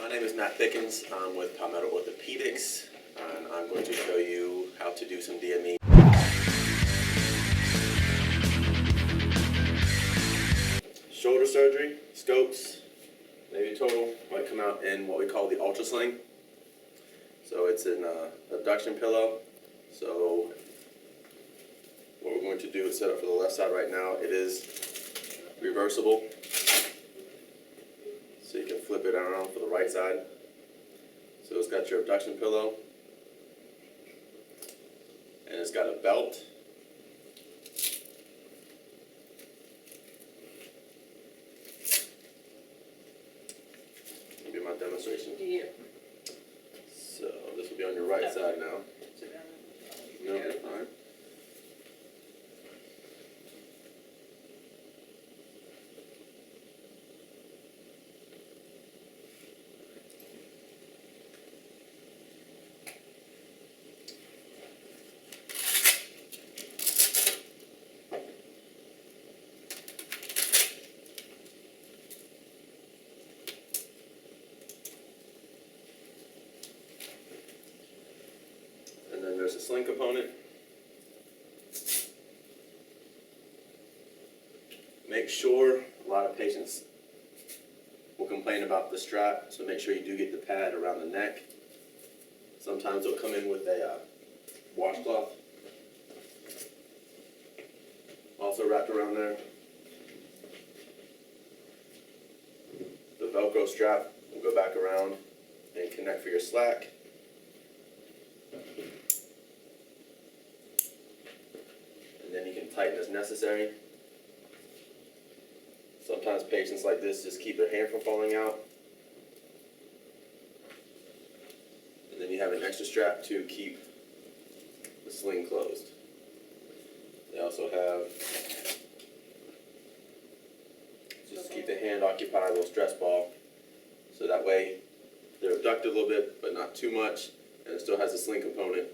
My name is Matt Pickens. I'm with Palmetto Orthopedics, and I'm going to show you how to do some DME. Shoulder surgery, scopes, maybe total, might come out in what we call the Ultra Sling. So it's an abduction pillow. So what we're going to do is set up for the left side right now. It is reversible. So you can flip it around for the right side. So it's got your abduction pillow, and it's got a belt. Give my demonstration. Yeah. So this will be on your right side now. No, you're fine. And then there's a sling component. Make sure, a lot of patients will complain about the strap, so make sure you do get the pad around the neck. Sometimes they'll come in with a washcloth, also wrapped around there. The Velcro strap will go back around and connect for your slack. And then you can tighten as necessary. Sometimes patients like this just keep their hand from falling out. And then you have an extra strap to keep the sling closed. They also have, just keep the hand occupied, a little stress ball. So that way they're abducted a little bit, but not too much. And it still has a sling component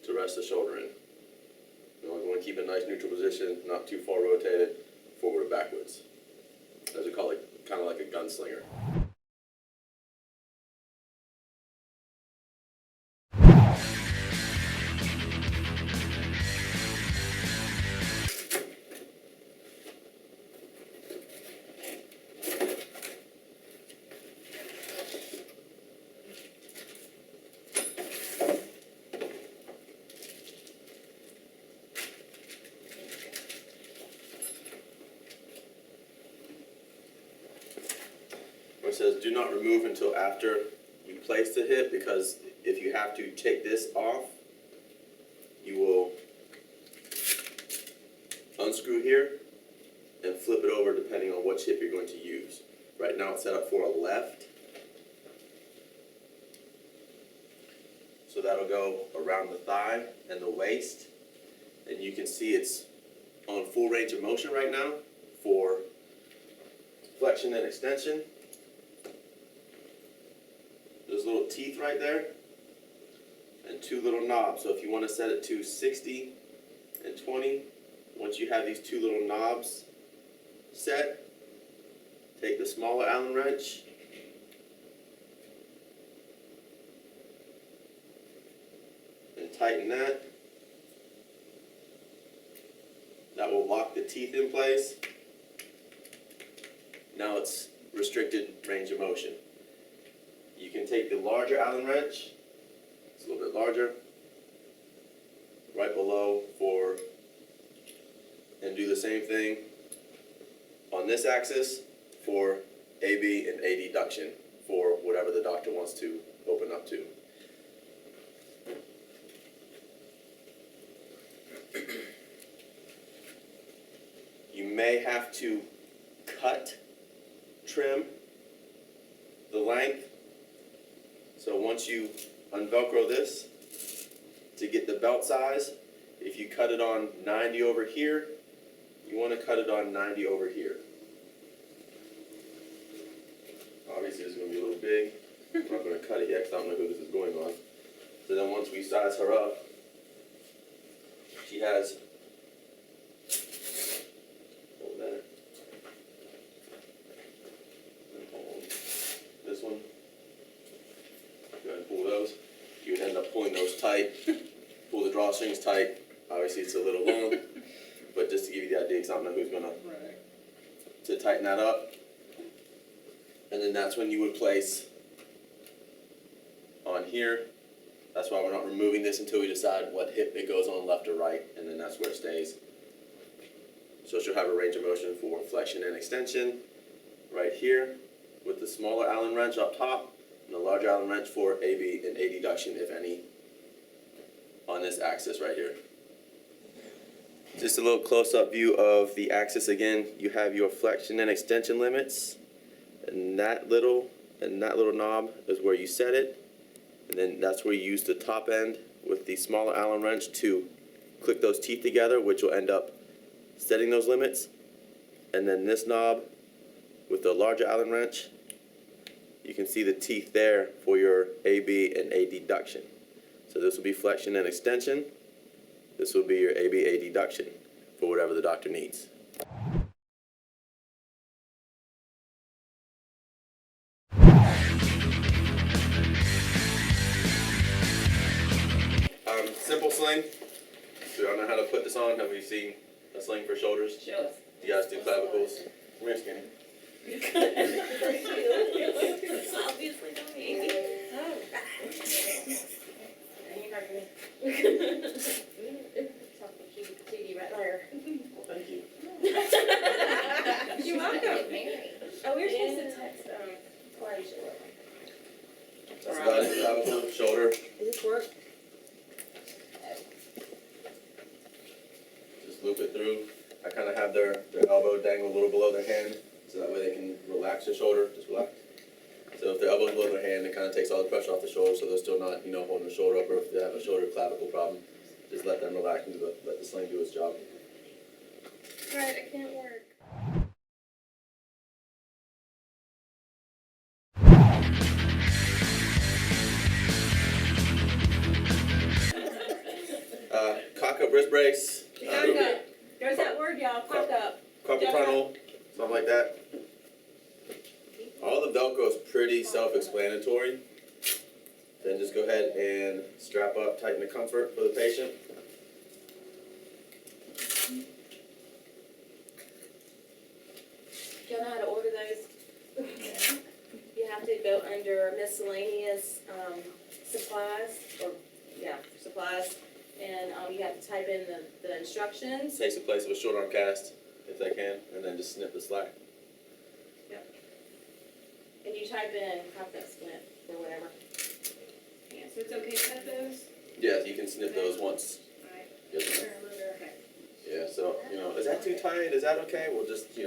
to rest the shoulder in. You want to keep a nice neutral position, not too far rotated, forward or backwards. As we call it, kind of like a gunslinger. It says do not remove until after you place the hip, because if you have to take this off, you will unscrew here and flip it over depending on which hip you're going to use. Right now it's set up for a left. So that'll go around the thigh and the waist. And you can see it's on full range of motion right now for flexion and extension. There's little teeth right there and two little knobs. So if you want to set it to 60 and 20, once you have these two little knobs set, take the smaller Allen wrench and tighten that. That will lock the teeth in place. Now it's restricted range of motion. You can take the larger Allen wrench, it's a little bit larger, right below and do the same thing on this axis for AB and AD duction for whatever the doctor wants to open up to. You may have to trim the length. So once you unvelcro this to get the belt size, if you cut it on 90 over here, you want to cut it on 90 over here. Obviously it's going to be a little big. I'm not going to cut it yet because I don't know who this is going on. So then once we size her up, she has, hold that, and hold this one. drawstring's tight. Obviously it's a little long, but just to give you the idea, because I don't know who's gonna to tighten that up. And then that's when you would place on here. That's why we're not removing this until we decide what hip it goes on, left or right, and then that's where it stays. So she'll have a range of motion for flexion and extension right here with the smaller Allen wrench up top and the larger Allen wrench for AB and adduction, if any, on this axis right here. Just a little close-up view of the axis again. You have your flexion and extension limits, and that little knob is where you set it, and then that's where you use the top end with the smaller Allen wrench to click those teeth together, which will end up setting those limits. And then this knob with the larger Allen wrench, you can see the teeth there for your AB and adduction. So this will be flexion and extension. This will be your AB adduction for whatever the doctor needs. Simple sling. Do y'all know how to put this on? Have we seen a sling for shoulders? Show us. You guys do clavicles? Come here, Skinny. Obviously don't eat. Cutie right there. Thank you. You're welcome. Oh, we were supposed to text Claudia. That's about it. Clavicle, shoulder. Does this work? Just loop it through. I kind of have their elbow dangle a little below their hand, so that way they can relax their shoulder. Just relax. So if their elbow's below their hand, it kind of takes all the pressure off the shoulder, so they're still not, holding the shoulder up. Or if they have a shoulder clavicle problem, just let them relax and let the sling do its job. Right, it can't work. Cockup wrist brace. Cockup. There's that word, y'all. Cockup. Carpal tunnel, something like that. All the Velcro is pretty self-explanatory. Then just go ahead and strap up, tighten the comfort for the patient. Do you know how to order those? You have to go under miscellaneous supplies, supplies, and you have to type in the instructions. Takes the place of a short arm cast, if they can, and then just snip the slack. Yep. And you type in Cockup Splint or whatever. Yeah, so it's okay to cut those? Yeah, you can snip those once. Alright. Yes, ma'am. Sure, okay. Yeah, so, is that too tight? Is that okay? We'll just, I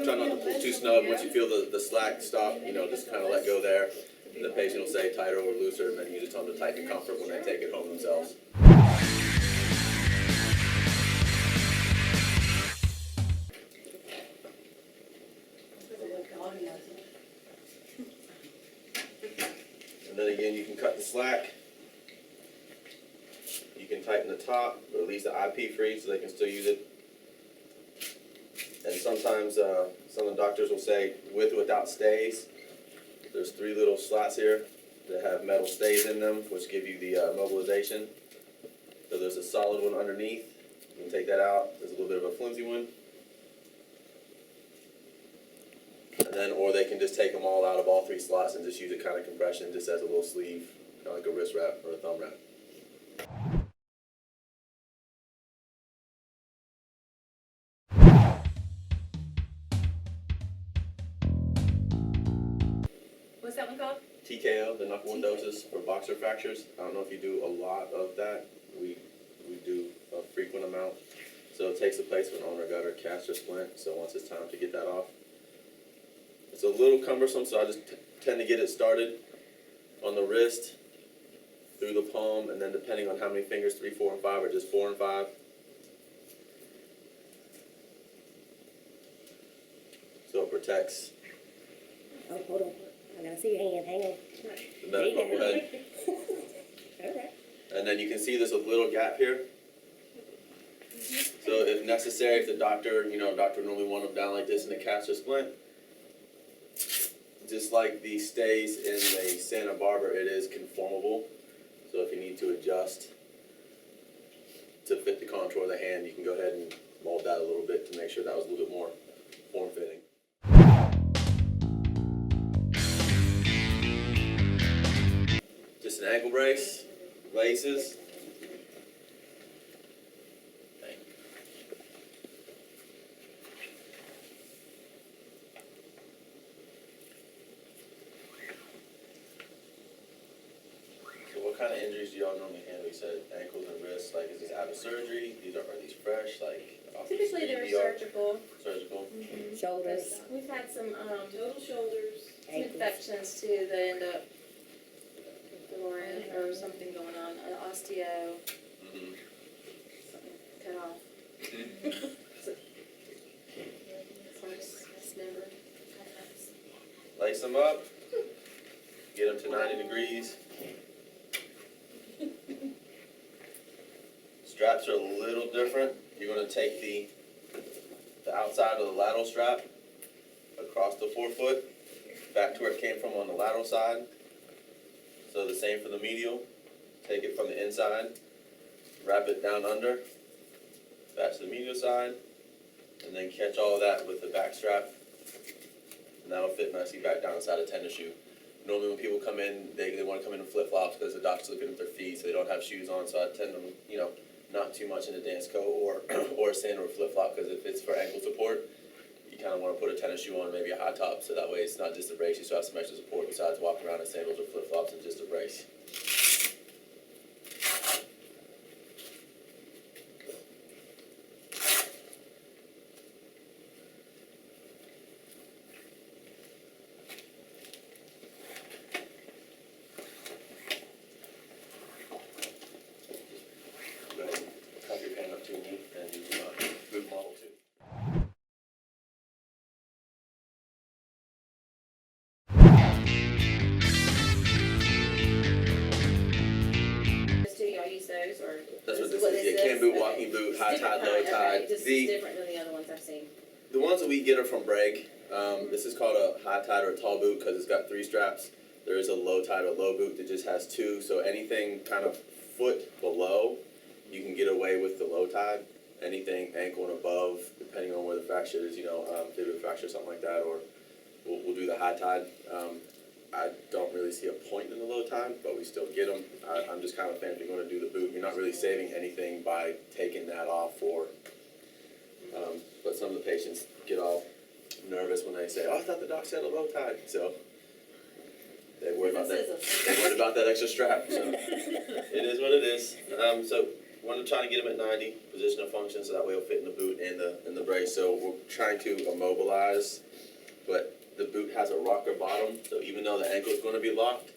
try not to pull too Yeah. snug. Once you feel the slack stop, just kind of let go there. And the patient will say tighter or looser, and then you just tell them to tighten comfort when they take it home themselves. And then again, you can cut the slack. You can tighten the top, or at least the IP free, so they can still use it. And sometimes some of the doctors will say with or without stays. There's 3 little slots here that have metal stays in them, which give you the mobilization. So there's a solid one underneath. You can take that out. There's a little bit of a flimsy one. And then, or they can just take them all out of all 3 slots and just use it kind of compression, just as a little sleeve, kind of like a wrist wrap or a thumb wrap. What's that one called? TKO, the knuckle endosis for boxer fractures. I don't know if you do a lot of that. We do a frequent amount. So it takes the place of an ulnar gutter, cast, or splint. So once it's time to get that off, it's a little cumbersome. So I just tend to get it started on the wrist, through the palm, and then depending on how many fingers, 3, 4, and 5, or just 4 and 5. So it protects Oh, hold on. I gotta see your hand. Hang on. the metacarpal head. Okay. And then you can see there's a little gap here. So if necessary, if the doctor, doctor would normally want them down like this in a cast or splint. Just like the stays in a Santa Barbara, it is conformable. So if you need to adjust to fit the contour of the hand, you can go ahead and mold that a little bit to make sure that was a little bit more form-fitting. Just an ankle brace, laces. So what kind of injuries do y'all normally handle? You said ankles and wrists, like is this out of surgery? Are these fresh? Like Typically they're surgical. Surgical? Shoulders, We've had some, Total shoulders. some infections too that end up or something going on, an osteo, Mm-hmm. something cut off. Some dismembered. Lace them up, get them to 90 degrees. Straps are a little different. You're going to take the outside of the lateral strap across the forefoot, back to where it came from on the lateral side. So the same for the medial. Take it from the inside, wrap it down under, back to the medial side, and then catch all of that with the back strap. And that'll fit nicely back down inside a tennis shoe. Normally when people come in, they want to come in flip-flops because the doctor's looking at their feet, so they don't have shoes on. So I tend to, not too much in a dance coat or a sandal or flip-flop, because if it's for ankle support, you kind of want to put a tennis shoe on, maybe a high top, so that way it's not just a brace. You still have some extra support besides walking around in sandals or flip-flops and just a brace. Go ahead and cup your hand up to your knee and you can move model too. Do y'all use those, or? That's what this is. Yeah, can boot, walking boot, high tide, low tide. This is different than the other ones I've seen. The ones that we get are from Bragg. This is called a high tide or a tall boot because it's got 3 straps. There is a low tide or low boot that just has 2. So anything kind of foot below, you can get away with the low tide. Anything ankle and above, depending on where the fracture is, fibula fracture, something like that, or we'll do the high tide. I don't really see a point in the low tide, but we still get them. I'm just kind of a fan if you're going to do the boot. You're not really saving anything by taking that off, but some of the patients get all nervous when they say, "Oh, I thought the doc said a low tide," so they worry about that. They worry about that extra strap. So it is what it is. So we're trying to get them at 90 position of function, so that way it'll fit in the boot and the brace. So we're trying to immobilize, but the boot has a rocker bottom, so even though the ankle is going to be locked,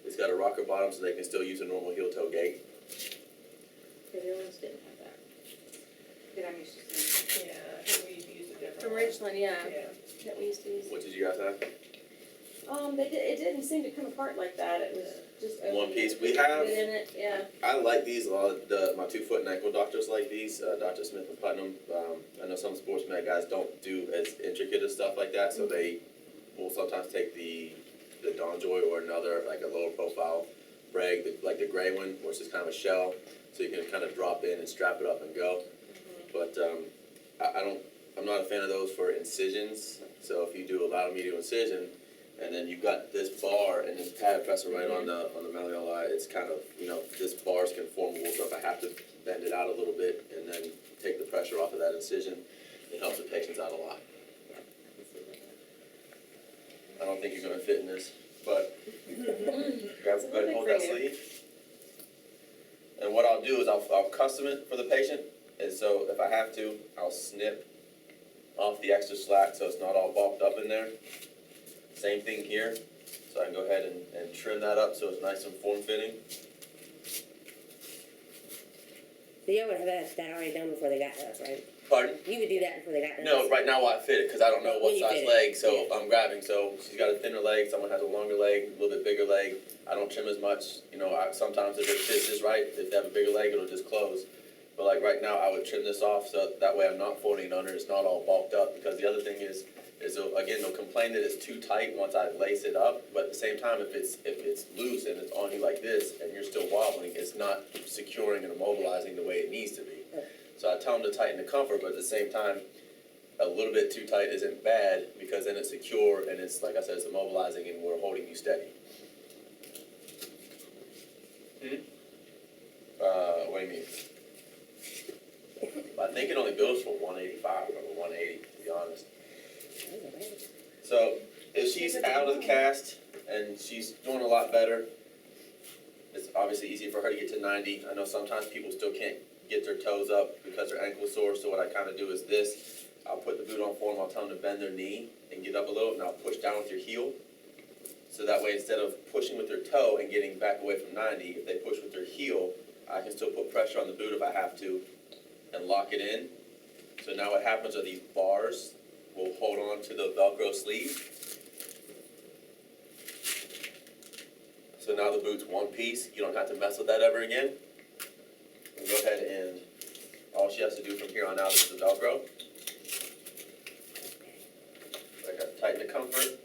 it's got a rocker bottom, so they can still use a normal heel-toe gait. The other ones didn't have that. That I'm used to seeing. Yeah, I think we've used a different From one. Richland, yeah, Yeah. that we used to use. What did you guys have? It didn't seem to come apart like that, it was just open. One piece. We Fit have- in it, yeah. I like these a lot. My 2 foot and ankle doctors like these. Dr. Smith and Putnam. I know some sports med guys don't do as intricate as stuff like that, so they will sometimes take the Donjoy or another, like a lower profile Bragg, like the gray one, which is kind of a shell, so you can kind of drop in and strap it up and go. But I'm not a fan of those for incisions. So if you do a lateral medial incision, and then you've got this bar and this pad pressing right on the malleoli, it's kind of, this bar's conformable, so if I have to bend it out a little bit and then take the pressure off of that incision, it helps the patients out a lot. I don't think you're gonna fit in this, but go ahead and hold that sleeve. And what I'll do is I'll custom it for the patient, and so if I have to, I'll snip off the extra slack so it's not all bulked up in there. Same thing here, so I can go ahead and trim that up so it's nice and form-fitting. so you would have that already done before they got to us, right? Pardon? You would do that before they got to us? No, right now I fit it because I don't know what When you size fit it, leg, so yeah. I'm grabbing. So she's got a thinner leg, someone has a longer leg, a little bit bigger leg. I don't trim as much. Sometimes if it fits just right, if they have a bigger leg, it'll just close. But like right now, I would trim this off so that way I'm not folding it under. It's not all bulked up, because the other thing is again, they'll complain that it's too tight once I lace it up. But at the same time, if it's loose and it's on you like this and you're still wobbling, it's not securing and immobilizing the way it needs to be. So I tell them to tighten the comfort, but at the same time, a little bit too tight isn't bad because then it's secure and it's, like I said, it's immobilizing and we're holding you steady. What do you mean? I think it only bills for $185 or $180, to be honest. So if she's out of the cast and she's doing a lot better, it's obviously easy for her to get to 90. I know sometimes people still can't get their toes up because their ankle's sore, so what I kind of do is this. I'll put the boot on for them, I'll tell them to bend their knee and get up a little, and I'll push down with your heel. So that way, instead of pushing with their toe and getting back away from 90, if they push with their heel, I can still put pressure on the boot if I have to and lock it in. So now what happens are these bars will hold on to the Velcro sleeve. So now the boot's one piece. You don't have to mess with that ever again. And go ahead and all she has to do from here on out is the Velcro. I got to tighten the comfort.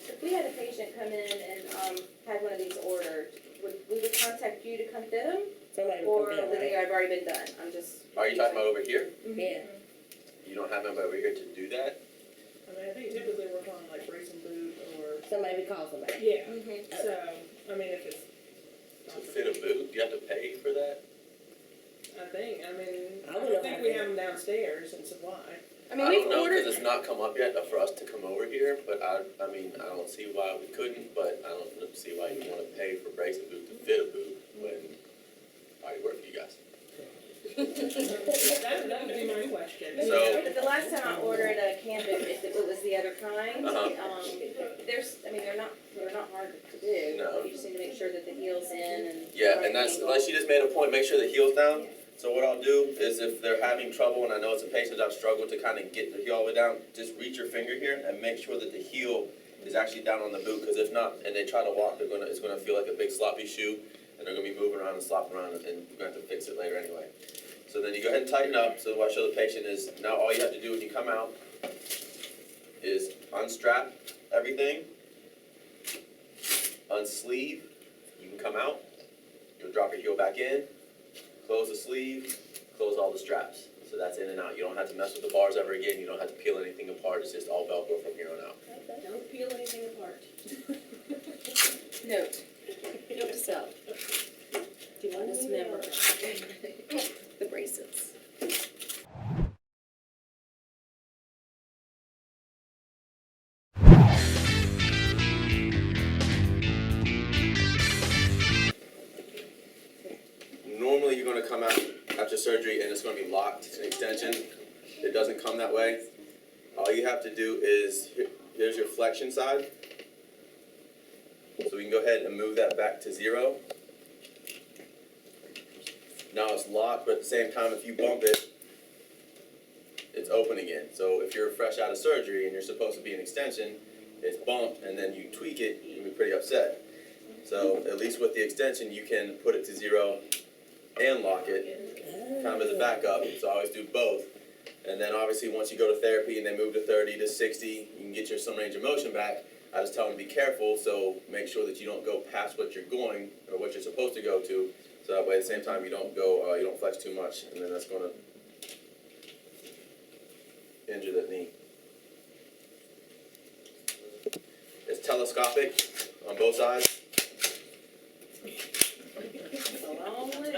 If we had a patient come in and had one of these ordered, we would contact you to come fit them? Somebody Or will come would down, they right? have already been done? I'm just. Are you talking about over here? Yeah. You don't have anybody over here to do that? I mean, I think typically we're calling like brace and boot or, Somebody would call somebody. yeah, Mhm. so, I mean, if it's. To fit a boot, do you have to pay for that? I mean, I I don't know don't think how we to- have them downstairs in supply. I mean, I we've don't know, ordered. because it's not come up yet for us to come over here, but I mean, I don't see why we couldn't, but I don't see why you want to pay for brace and boot to fit a boot when I already work for you guys. That would be my question. So- But the last time I ordered a can boot, it was the other kind. Uh-huh. They're not hard to do. No. You just need to make sure that the heel's in and. Yeah, right and that's, angle. like she just made a point, make sure the heel's down. So what I'll do is if they're having trouble, and I know it's a patient I've struggled to kind of get the heel all the way down, just reach your finger here and make sure that the heel is actually down on the boot, because if not, and they try to walk, it's gonna feel like a big sloppy shoe, and they're gonna be moving around and slopping around, and we're gonna have to fix it later anyway. So then you go ahead and tighten up. So what I show the patient is, now all you have to do when you come out is unstrap everything, unsleeve, you can come out, you'll drop your heel back in, close the sleeve, close all the straps. So that's in and out. You don't have to mess with the bars ever again, you don't have to peel anything apart, it's just all Velcro from here on out. Don't peel anything apart. Note. Note to self. Do you want to remember the bracelets? Normally you're gonna come out after surgery and it's gonna be locked, an extension. It doesn't come that way. All you have to do is, here's your flexion side. So we can go ahead and move that back to 0. Now it's locked, but at the same time, if you bump it, it's open again. So if you're fresh out of surgery and you're supposed to be an extension, it's bumped and then you tweak it, you'll be pretty upset. So at least with the extension, you can put it to 0 and lock it, kind of as a backup. So I always do both. And then obviously once you go to therapy and they move to 30 to 60, you can get your some range of motion back. I just tell them to be careful, so make sure that you don't go past what you're going or what you're supposed to go to. So that way at the same time you don't go, you don't flex too much, and then that's gonna injure that knee. It's telescopic on both sides. Sorry,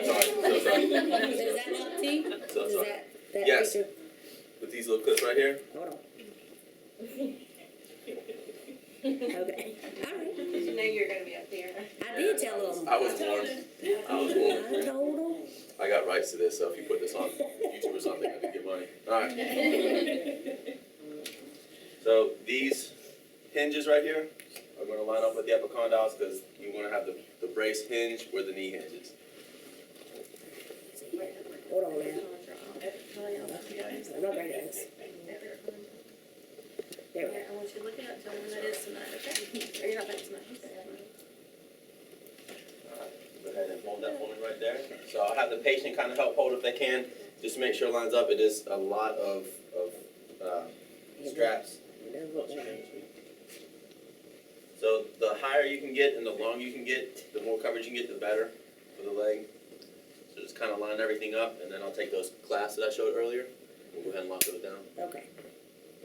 so sorry. Is that not T? So Is sorry. that Yes. picture? With these little clips right here. Hold on. Okay. All right. You know you're gonna be up there. I did tell them. I was warned. I was warned. I told them. I got rights to this, so if you put this on YouTube or something, I can get money. Alright. So these hinges right here are going to line up with the epicondyles because you want to have the brace hinge where the knee hinges. Hold on now. I'm not ready to this. There we go. I want you to look it up, tell me when that is tonight, okay? Or you're not back tonight. Go ahead and hold that for me right there. So I'll have the patient kind of help hold if they can, just to make sure it lines up. It is a lot of straps. It does look like So the higher you can get and the longer you can get, the more coverage you can get, the better for the leg. So just kind of line everything up, and then I'll take those clasps that I showed earlier, and we'll go ahead and lock those down. Okay.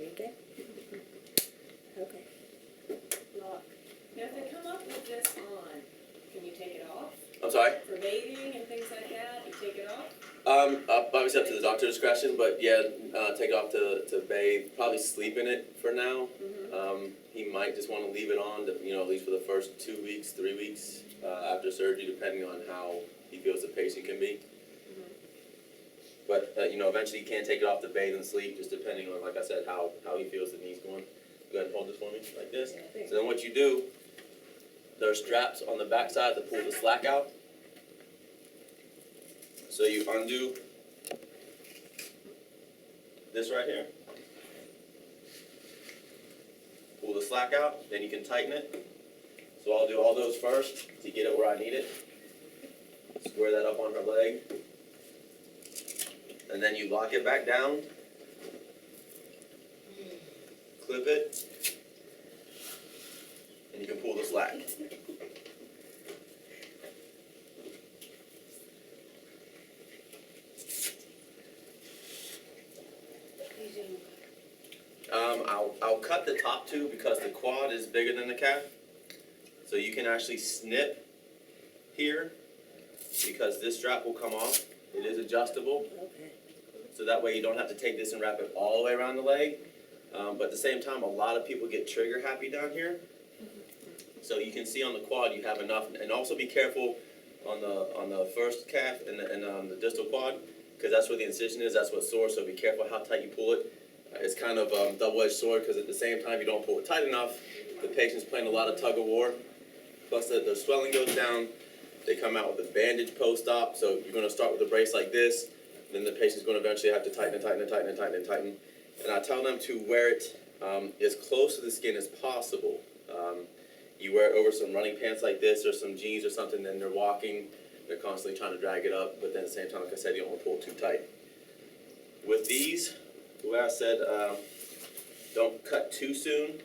Okay. Okay. Lock. Now, if they come up with this on, can you take it off? I'm sorry? For bathing and things like that, you take it off? Obviously up to the doctor's discretion, but yeah, take it off to bathe, probably sleep in it for now. He might just wanna leave it on, to, at least for the first 2 weeks, 3 weeks, after surgery, depending on how he feels the patient can be. But, eventually you can take it off to bathe and sleep, just depending on, like I said, how he feels the knee's going. Go ahead and hold this for me, like this. So then what you do, there are straps on the backside to pull the slack out. So you undo this right here. Pull the slack out, then you can tighten it. So I'll do all those first to get it where I need it. Square that up on her leg. And then you lock it back down. Clip it. And you can pull the slack. I'll cut the top two because the quad is bigger than the calf. So you can actually snip here because this strap will come off. It is adjustable. Okay. So that way you don't have to take this and wrap it all the way around the leg. But at the same time, a lot of people get trigger happy down here. So you can see on the quad you have enough, and also be careful on the first calf and on the distal quad, because that's where the incision is. That's what's sore. So be careful how tight you pull it. It's kind of double-edged sword, because at the same time, if you don't pull it tight enough, the patient's playing a lot of tug of war. Plus the swelling goes down. They come out with a bandage post-op. So you're going to start with a brace like this. Then the patient's going to eventually have to tighten and tighten and tighten and tighten and tighten. And I tell them to wear it as close to the skin as possible. You wear it over some running pants like this or some jeans or something, then they're walking, they're constantly trying to drag it up, but then at the same time, like I said, you don't want to pull it too tight. With these, the way I said, don't cut too soon.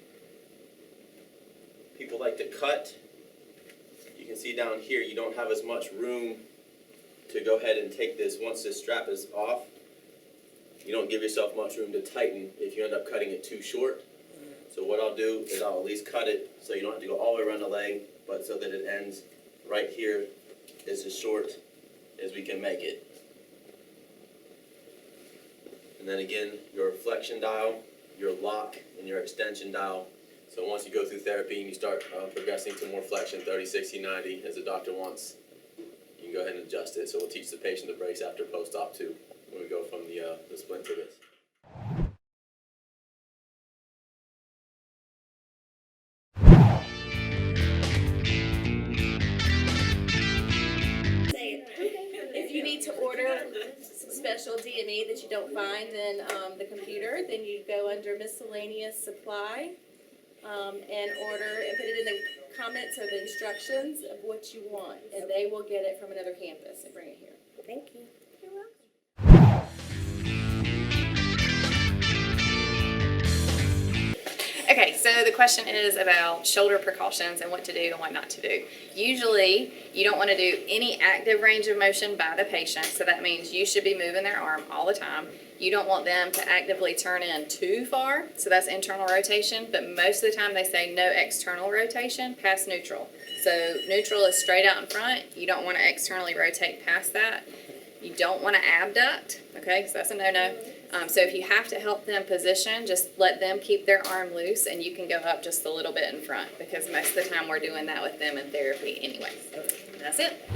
People like to cut. You can see down here, you don't have as much room to go ahead and take this. Once this strap is off, you don't give yourself much room to tighten if you end up cutting it too short. So what I'll do is I'll at least cut it so you don't have to go all the way around the leg, but so that it ends right here is as short as we can make it. And then again, your flexion dial, your lock, and your extension dial. So once you go through therapy and you start progressing to more flexion, 30, 60, 90, as the doctor wants, you can go ahead and adjust it. So we'll teach the patient the brace after post-op too, when we go from the splint to this. If you need to order special DME that you don't find in the computer, then you go under miscellaneous supply and order and put it in the comments or the instructions of what you want, and they will get it from another campus and bring it here. Thank you. You're welcome. Okay, so the question is about shoulder precautions and what to do and what not to do. Usually, you don't want to do any active range of motion by the patient, so that means you should be moving their arm all the time. You don't want them to actively turn in too far, so that's internal rotation, but most of the time they say no external rotation past neutral. So neutral is straight out in front. You don't want to externally rotate past that. You don't want to abduct, okay, so that's a no-no. So if you have to help them position, just let them keep their arm loose and you can go up just a little bit in front, because most of the time we're doing that with them in therapy anyways. That's it.